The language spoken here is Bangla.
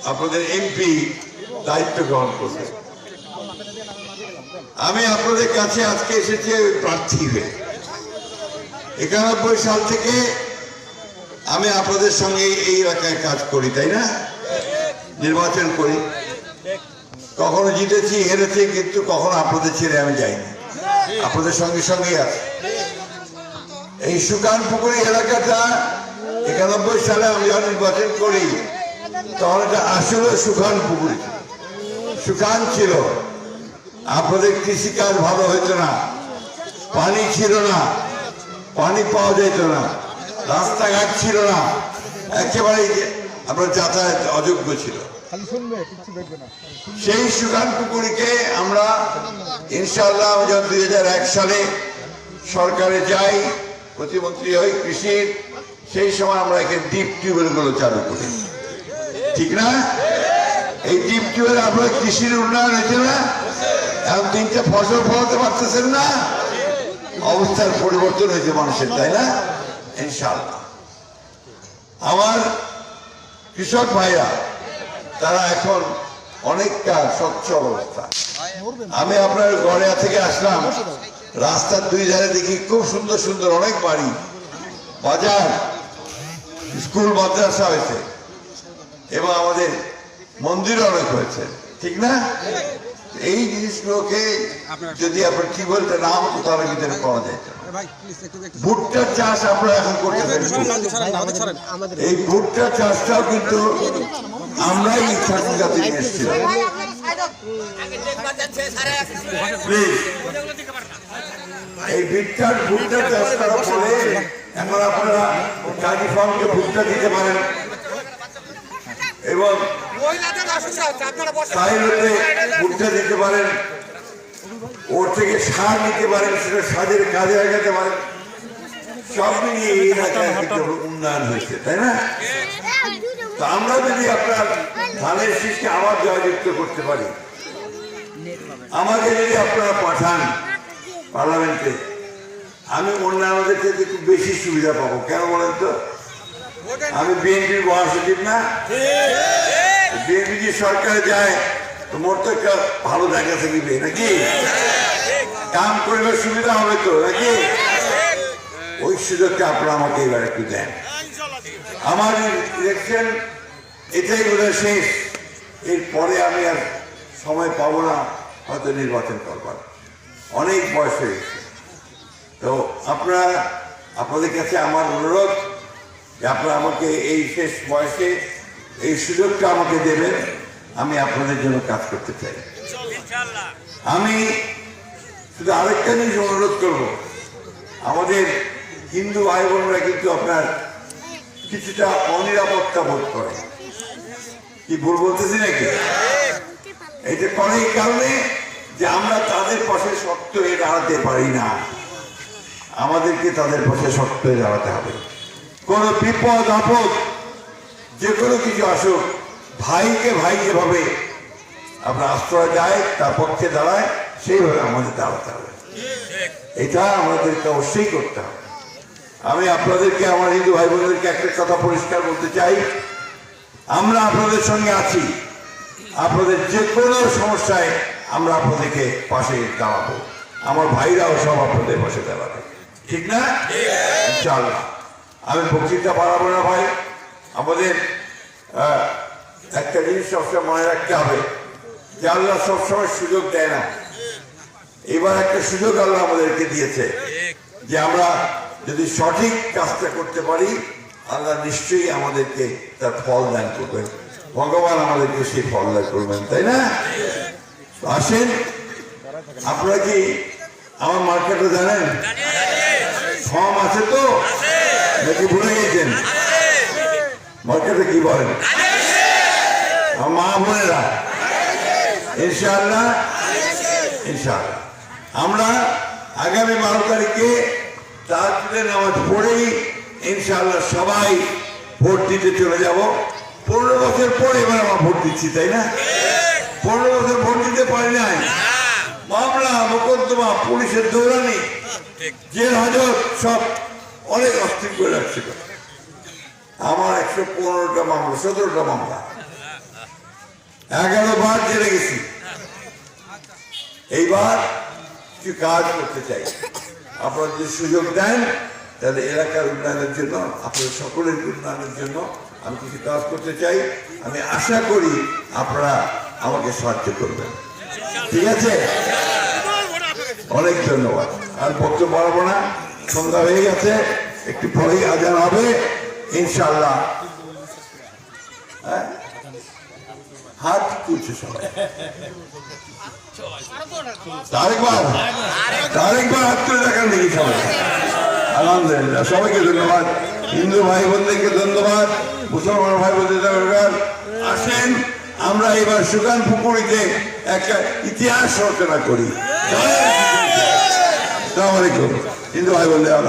আপনাদের এমপি দায়িত্ব গ্রহণ করবে। আমি আপনাদের কাছে আজকে এসেছি প্রার্থী হয়ে। 91 সাল থেকে আমি আপনাদের সঙ্গে এই এলাকায় কাজ করি, তাই না? নির্বাচন করি, কখনো জিতেছি, হেরেছি, কিন্তু কখনো আপনাদের ছেড়ে আমি যাইনি, আপনাদের সঙ্গে সঙ্গেই আছি। এই সুকানপুকুরি এলাকাটা 91 সালে আমি যখন নির্বাচন করি তখন এটা আসলে সুকানপুকুরি, সুকান ছিল। আপনাদের কৃষিকাজ ভালো হইতো না, পানি ছিল না, পানি পাওয়া যেত না, রাস্তাঘাট ছিল না, একেবারে আপনার যাতায়াত অযোগ্য ছিল। সেই সুকানপুকুরিকে আমরা ইনশাআল্লাহ যখন 2001 সালে সরকারে যাই, প্রতিমন্ত্রী হই কৃষির, সেই সময় আমরা এখানে ডিপ টিউবওয়েল গুলো চালু করি, ঠিক না? এই ডিপ টিউবওয়েল আপনার কৃষির উন্নয়ন হয়েছে না? এখন 3টে ফসল ফলাতে পারতেছেন না, অবস্থার পরিবর্তন হয়েছে মানুষের, তাই না? ইনশাআল্লাহ আমার কৃষক ভাইরা তারা এখন অনেকটা স্বচ্ছ অবস্থা। আমি আপনার গড়িয়া থেকে আসলাম, রাস্তার দুই ধারে দেখি খুব সুন্দর সুন্দর অনেক বাড়ি, বাজার, স্কুল, মাদ্রাসা হয়েছে এবং আমাদের মন্দির অনেক হয়েছে, ঠিক না? এই জিনিসগুলোকে যদি আপনার কি বলতে না হতো তাহলে ভিতরে পাওয়া যায়। ভুট্টার চাষ আপনারা এখন করতে পারেন, এই ভুট্টার চাষটাও কিন্তু আমরাই ছাত্রছাত্রী নিয়ে এসেছিলাম। এই ভুট্টা চাষ করার পরে এখন আপনারা কাজী ফার্মকে ভুট্টা দিতে পারেন এবং ভুট্টা দিতে পারেন, ওর থেকে সার নিতে পারেন, সেটা সাজের কাজে লাগাতে পারেন। সব মিলিয়ে এই এলাকায় উন্নয়ন হয়েছে, তাই না? তো আমরা যদি আপনার ধানের শীষকে আবার জয়যুক্ত করতে পারি, আমাকে যদি আপনারা পাঠান পার্লামেন্টে, আমি অন্যান্যদের থেকে একটু বেশি সুবিধা পাবো। কেন বলেন তো? আমি বিএনপির মহাসচিব না, বিএনপি যে সরকারে যায় তো মোট তো একটা ভালো জায়গা থাকবে নাকি, কাম করবার সুবিধা হবে তো নাকি? ওই সুযোগটা আপনারা আমাকে এবার একটু দেন। আমার ইলেকশন এটাই বোধহয় শেষ, এরপরে আমি আর সময় পাবো না হয়তো নির্বাচন করবার, অনেক বয়স হয়ে গেছে। তো আপনাদের কাছে আমার অনুরোধ যে আপনারা আমাকে এই শেষ বয়সে এই সুযোগটা আমাকে দেবেন, আমি আপনাদের জন্য কাজ করতে চাই। আমি শুধু আরেকটা জিনিস অনুরোধ করবো, আমাদের হিন্দু ভাই বোনরা কিন্তু আপনার কিছুটা অনিরাপত্তা বোধ করে, কি ভুল বলতেছি নাকি? এটা করে এই কারণে যে আমরা তাদের পাশে শক্ত হয়ে দাঁড়াতে পারি না, আমাদেরকে তাদের পাশে শক্ত হয়ে দাঁড়াতে হবে। কোন বিপদ আপদ যে কোনো কিছু আসুক, ভাইকে ভাই যেভাবে আপনার আশ্রয় দেয়, তার পক্ষে দাঁড়ায়, সেইভাবে আমাদের দাঁড়াতে হবে। এটা আমাদেরকে অবশ্যই করতে হবে। আমি আপনাদেরকে, আমার হিন্দু ভাই বোনদেরকে একটা কথা পরিষ্কার বলতে চাই, আমরা আপনাদের সঙ্গে আছি, আপনাদের যে কোনো সমস্যায় আমরা আপনাদেরকে পাশে দাঁড়াবো, আমার ভাইরাও সব আপনাদের পাশে দাঁড়াবে, ঠিক না? ইনশাআল্লাহ। আমি বক্তৃতা বাড়াবো না ভাই, আমাদের একটা জিনিস সবসময় মনে রাখতে হবে যে আল্লাহ সবসময় সুযোগ দেয় না। এবার একটা সুযোগ আল্লাহ আমাদেরকে দিয়েছে যে আমরা যদি সঠিক কাজটা করতে পারি, আল্লাহ নিশ্চয়ই আমাদেরকে তার ফল দান করবেন, ভগবান আমাদেরকে সেই ফল দান করবেন, তাই না? আসেন, আপনারা কি আমার মার্কেটে জানেন? ফর্ম আছে তো নাকি ভুলে গেছেন? মার্কেটে কি বলেন মা বোনেরা? ইনশাআল্লাহ ইনশাআল্লাহ আমরা আগামী 12 তারিখে তাহাজ্জুদের নামাজ পড়েই ইনশাআল্লাহ সবাই ভোট দিতে চলে যাব। 15 বছর পরে এবার আমরা ভোট দিচ্ছি, তাই না? 15 বছর ভোট দিতে পারি নাই, মামলা মোকদ্দমা, পুলিশের দৌড়ানি, জেল হাজত, সব অনেক অস্থির করে রাখছিল। আমার 115টা মামলা, 17টা মামলা, 11 বার জেলে গেছি। এইবার কিছু কাজ করতে চাই। আপনারা যদি সুযোগ দেন তাহলে এলাকার উন্নয়নের জন্য, আপনাদের সকলের উন্নয়নের জন্য আমি কিছু কাজ করতে চাই। আমি আশা করি আপনারা আমাকে সাহায্য করবেন। ঠিক আছে? অনেক ধন্যবাদ। আর বক্তব্য বাড়াবো না, সন্ধ্যা হয়ে গেছে, একটু পরেই আজান হবে ইনশাআল্লাহ। হ্যাঁ, হাত তুলছে সবাই। তারেকবার হাত তুলে দেখান দেখি সবাই। আলহামদুলিল্লাহ, সবাইকে ধন্যবাদ। হিন্দু ভাই বোনদেরকে ধন্যবাদ, মুসলমান ভাই বোনদের ধন্যবাদ। আসেন আমরা এবার সুকান পুকুরিতে একটা ইতিহাস রচনা করি। আসসালামু আলাইকুম হিন্দু ভাই বোনদের।